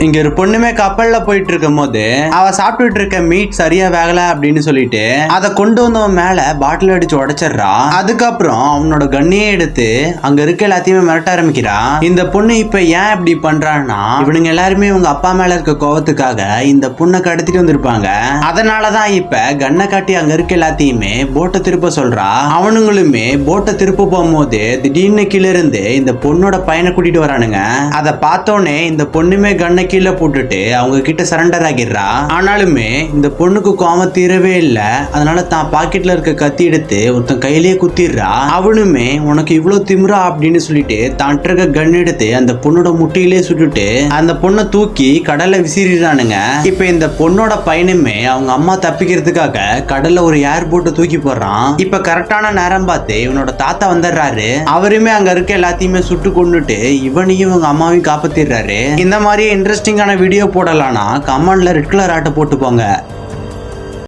இங்க ஒரு பொண்ணுமே கப்பல்ல போயிட்டு இருக்கும் போது அவ சாப்பிட்டுட்டு இருக்க மீட் சரியா வேகல அப்படின்னு சொல்லிட்டு அதை கொண்டு வந்தவன் மேல பாட்டில் அடிச்சு உடைச்சிடுறா. அதுக்கப்புறம் அவனோட கண்ணையே எடுத்து அங்க இருக்க எல்லாத்தையுமே மிரட்ட ஆரம்பிக்கிறா. இந்த பொண்ணு இப்ப ஏன் இப்படி பண்றான்னா இவனுங்க எல்லாருமே இவங்க அப்பா மேல இருக்க கோவத்துக்காக இந்த பொண்ணை கடத்திட்டு வந்திருப்பாங்க. அதனாலதான் இப்ப கண்ணை காட்டி அங்க இருக்க எல்லாத்தையுமே போட்டை திருப்ப சொல்றா. அவனுங்களுமே போட்டை திருப்ப போகும்போது திடீர்னு கீழே இருந்து இந்த பொண்ணோட பையனை கூட்டிட்டு வரானுங்க. அதை பார்த்தோன்னே இந்த பொண்ணுமே கண்ணை கீழே போட்டுட்டு அவங்க கிட்ட சரண்டர் ஆகிடுறா. ஆனாலுமே இந்த பொண்ணுக்கு கோவம் தீரவே இல்லை. அதனால தான் பாக்கெட்ல இருக்க கத்தி எடுத்து ஒருத்தன் கையிலேயே குத்திடுறா. அவனுமே உனக்கு இவ்வளவு திமிரா அப்படின்னு சொல்லிட்டு தான் இருக்க கன் எடுத்து அந்த பொண்ணோட முட்டியிலே சுட்டுட்டு அந்த பொண்ணை தூக்கி கடல்ல விசிறானுங்க. இப்ப இந்த பொண்ணோட பையனுமே அவங்க அம்மா தப்பிக்கிறதுக்காக கடல்ல ஒரு ஏர் போட்டு தூக்கி போடுறான். இப்ப கரெக்டான நேரம் பார்த்து இவனோட தாத்தா வந்துடுறாரு. அவருமே அங்க இருக்க எல்லாத்தையுமே சுட்டு கொண்டுட்டு இவனையும் இவங்க அம்மாவையும் காப்பாத்திடுறாரு. இந்த மாதிரி இன்ட்ரெஸ்டிங்கான வீடியோ போடலாம்னா கமெண்ட்ல ரெட் கலர் ஆட்டை போட்டு போங்க.